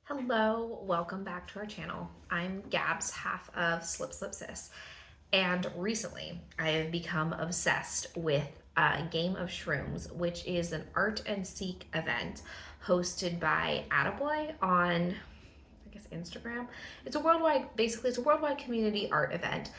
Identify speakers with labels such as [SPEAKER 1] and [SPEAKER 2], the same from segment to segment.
[SPEAKER 1] Hello, welcome back to our channel. I'm Gabs, half of Slip Slip Sis, and recently I have become obsessed with Game of Shrooms, which is an art and seek event hosted by Attaboy on, I guess, Instagram. It's a worldwide community art event.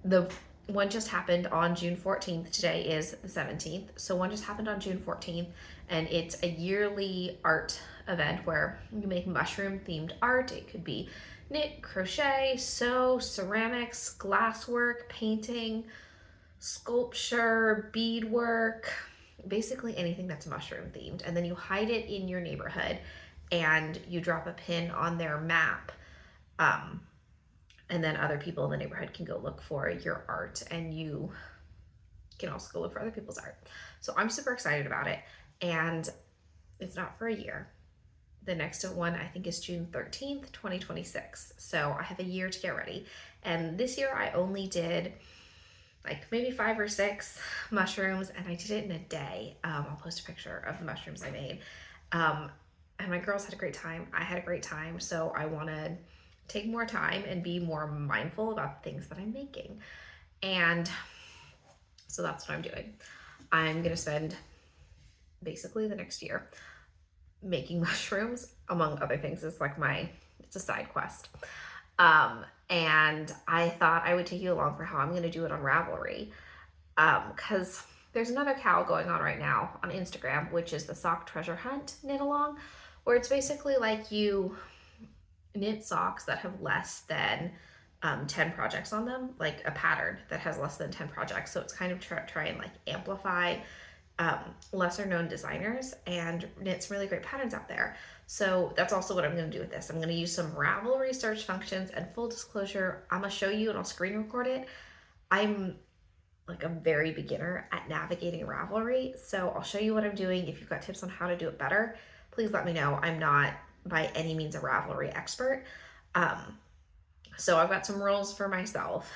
[SPEAKER 1] The one just happened on June 14th. Today is the 17th. So one just happened on June 14th, and it's a yearly art event where you make mushroom themed art. It could be knit, crochet, sew, ceramics, glasswork, painting, sculpture, beadwork, basically anything that's mushroom themed. And then you hide it in your neighborhood and you drop a pin on their map. And then other people in the neighborhood can go look for your art, and you can also go look for other people's art. So I'm super excited about it, and it's not for a year. The next one I think is June 13th, 2026. So I have a year to get ready. And this year I only did like maybe 5 or 6 mushrooms, and I did it in a day. I'll post a picture of the mushrooms I made. And my girls had a great time. I had a great time. So I want to take more time and be more mindful about the things that I'm making. And so that's what I'm doing. I'm going to spend basically the next year making mushrooms, among other things. It's a side quest. And I thought I would take you along for how I'm going to do it on Ravelry. Because there's another cow going on right now on Instagram, which is the sock treasure hunt knit along, where it's basically like you knit socks that have less than 10 projects on them, like a pattern that has less than 10 projects. So it's kind of try and like amplify lesser known designers and knit some really great patterns out there. So that's also what I'm going to do with this. I'm going to use some Ravelry search functions, and full disclosure, I'm going to show you and I'll screen record it. I'm like a very beginner at navigating Ravelry, so I'll show you what I'm doing. If you've got tips on how to do it better, please let me know. I'm not by any means a Ravelry expert. So I've got some rules for myself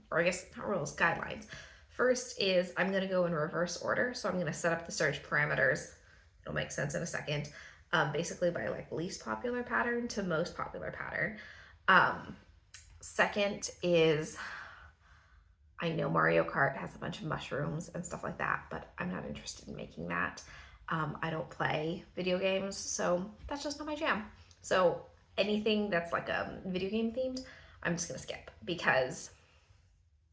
[SPEAKER 1] or I guess not rules, guidelines. First is I'm going to go in reverse order. So I'm going to set up the search parameters. It'll make sense in a second. Basically by like least popular pattern to most popular pattern. Second is, I know Mario Kart has a bunch of mushrooms and stuff like that, but I'm not interested in making that. I don't play video games, so that's just not my jam. So anything that's like a video game themed, I'm just gonna skip because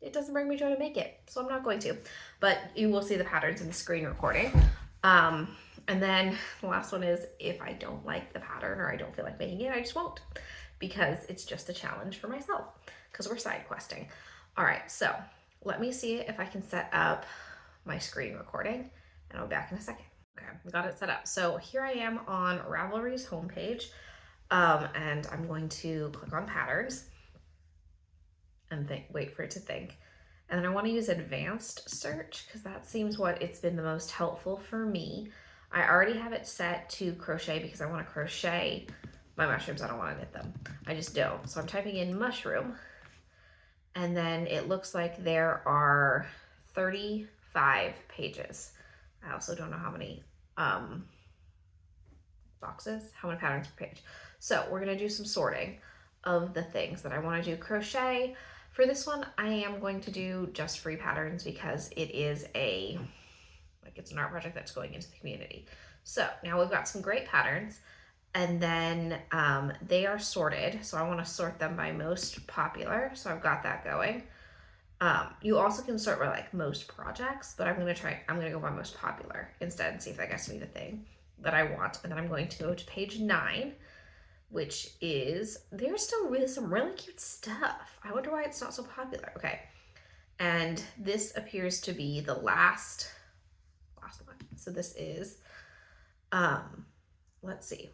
[SPEAKER 1] it doesn't bring me joy to make it. So I'm not going to, but you will see the patterns in the screen recording. And then the last one is, if I don't like the pattern or I don't feel like making it, I just won't, because it's just a challenge for myself because we're side questing. All right, so let me see if I can set up my screen recording, and I'll be back in a second. Okay, got it set up. So here I am on Ravelry's homepage, and I'm going to click on patterns and wait for it to think. And then I want to use advanced search because that seems what it's been the most helpful for me. I already have it set to crochet because I want to crochet my mushrooms. I don't want to knit them. I just don't. So I'm typing in mushroom, and then it looks like there are 35 pages. I also don't know how many how many patterns per page. So we're gonna do some sorting of the things that I wanna do. Crochet, for this one, I am going to do just free patterns because it is it's an art project that's going into the community. So now we've got some great patterns, and then they are sorted. So I wanna sort them by most popular. So I've got that going. You also can sort by like most projects, but I'm gonna go by most popular instead and see if that gets me the thing that I want. And then I'm going to go to page 9, which is, there's still some really cute stuff. I wonder why it's not so popular. Okay, and this appears to be the last one. So this is, let's see,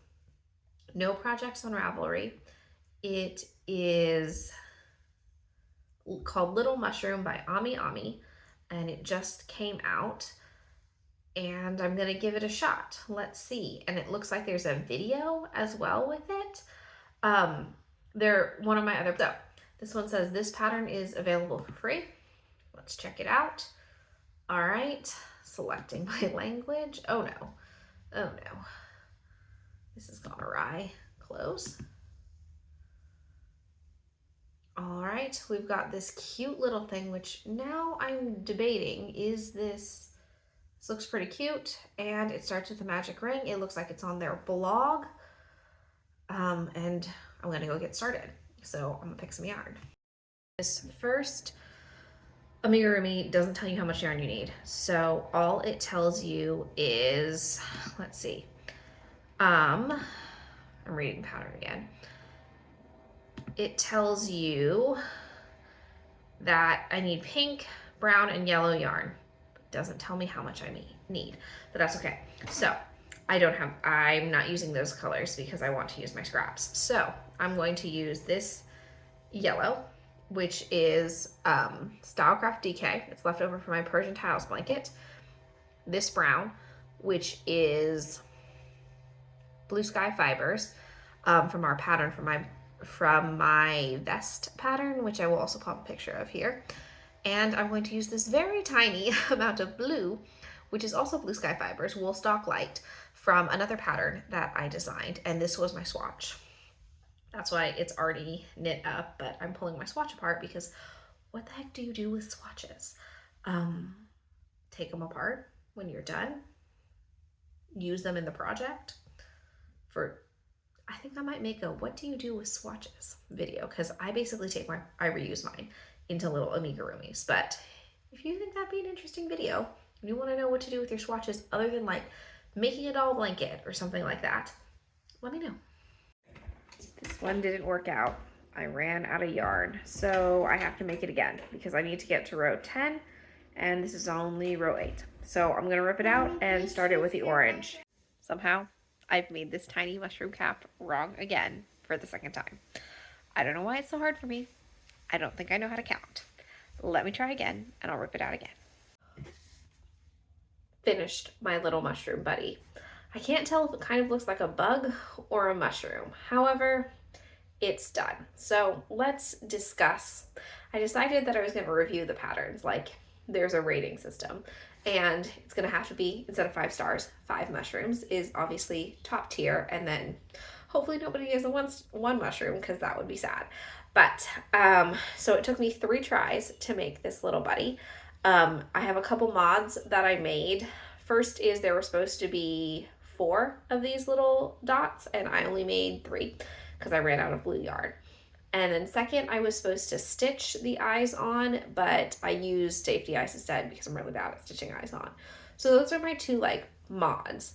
[SPEAKER 1] no projects on Ravelry. It is called Little Mushroom by Ami Ami, and it just came out, and I'm gonna give it a shot. Let's see. And it looks like there's a video as well with it. So this one says this pattern is available for free. Let's check it out. All right, selecting my language. Oh no, this has gone awry. close. All right, we've got this cute little thing, which now I'm debating, this looks pretty cute, and it starts with a magic ring. It looks like it's on their blog. And I'm gonna go get started. So I'm gonna pick some yarn. This first amigurumi doesn't tell you how much yarn you need. So all it tells you is, let's see. I'm reading the pattern again. It tells you that I need pink, brown, and yellow yarn. It doesn't tell me how much I need, but that's okay. So I'm not using those colors because I want to use my scraps. So I'm going to use this yellow, which is Stylecraft DK. It's left over from my Persian tiles blanket. This brown, which is Blue Sky Fibers, from our pattern from my vest pattern, which I will also pop a picture of here. And I'm going to use this very tiny amount of blue, which is also Blue Sky Fibers, Wool Stock Light, from another pattern that I designed. And this was my swatch. That's why it's already knit up, but I'm pulling my swatch apart because what the heck do you do with swatches? Take them apart when you're done, use them in the project. I think I might make a what do you do with swatches video, because I basically I reuse mine into little amigurumis. But if you think that'd be an interesting video, and you want to know what to do with your swatches other than like making a doll blanket or something like that, let me know. This one didn't work out. I ran out of yarn, so I have to make it again because I need to get to row 10 and this is only row 8. So I'm gonna rip it out and start it with the orange. Somehow I've made this tiny mushroom cap wrong again for the second time. I don't know why it's so hard for me. I don't think I know how to count. Let me try again and I'll rip it out again. Finished my little mushroom buddy. I can't tell if it kind of looks like a bug or a mushroom. However, it's done. So let's discuss. I decided that I was going to review the patterns. Like, there's a rating system, and it's going to have to be, instead of 5 stars, 5 mushrooms is obviously top tier, and then hopefully nobody has a one mushroom, because that would be sad. But so it took me 3 tries to make this little buddy. I have a couple mods that I made. First is there were supposed to be 4 of these little dots, and I only made 3 because I ran out of blue yarn. And then second, I was supposed to stitch the eyes on, but I used safety eyes instead because I'm really bad at stitching eyes on. So those are my 2 like mods,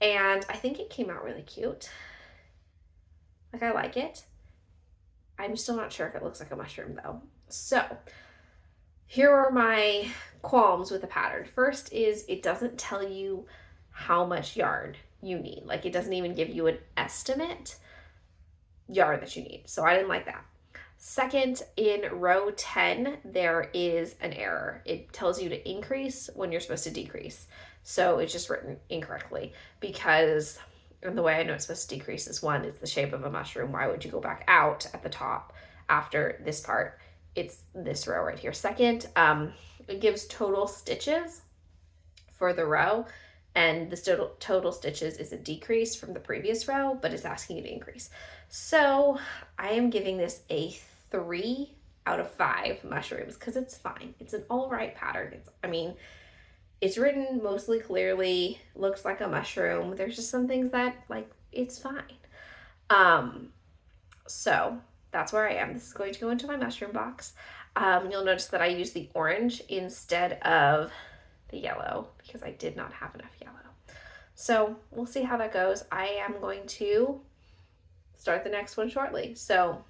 [SPEAKER 1] and I think it came out really cute. Like, I like it. I'm still not sure if it looks like a mushroom though. So here are my qualms with the pattern. First is it doesn't tell you how much yarn you need. Like, it doesn't even give you an estimate yarn that you need. So I didn't like that. Second, in row 10, there is an error. It tells you to increase when you're supposed to decrease. So it's just written incorrectly, because and the way I know it's supposed to decrease is, one, it's the shape of a mushroom. Why would you go back out at the top after this part? It's this row right here. Second, it gives total stitches for the row, and the total stitches is a decrease from the previous row, but it's asking you to increase. So I am giving this a 3 out of 5 mushrooms because it's fine. It's an all right pattern. It's written mostly clearly, looks like a mushroom. There's just some things that, like, it's fine. So that's where I am. This is going to go into my mushroom box. You'll notice that I use the orange instead of the yellow because I did not have enough yellow. So we'll see how that goes. I am going to start the next one shortly. So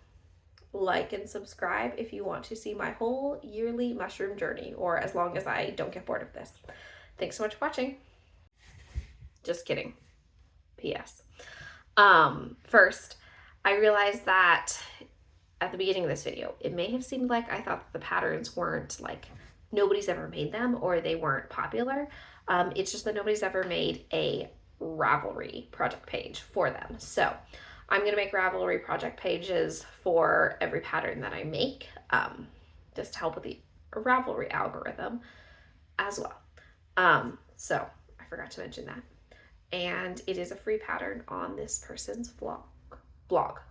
[SPEAKER 1] like and subscribe if you want to see my whole yearly mushroom journey, or as long as I don't get bored of this. Thanks so much for watching. Just kidding. P.S. First, I realized that at the beginning of this video, it may have seemed like I thought that the patterns weren't, like, nobody's ever made them or they weren't popular. It's just that nobody's ever made a Ravelry project page for them. So I'm going to make Ravelry project pages for every pattern that I make, just to help with the Ravelry algorithm as well. So I forgot to mention that. And it is a free pattern on this person's vlog. blog.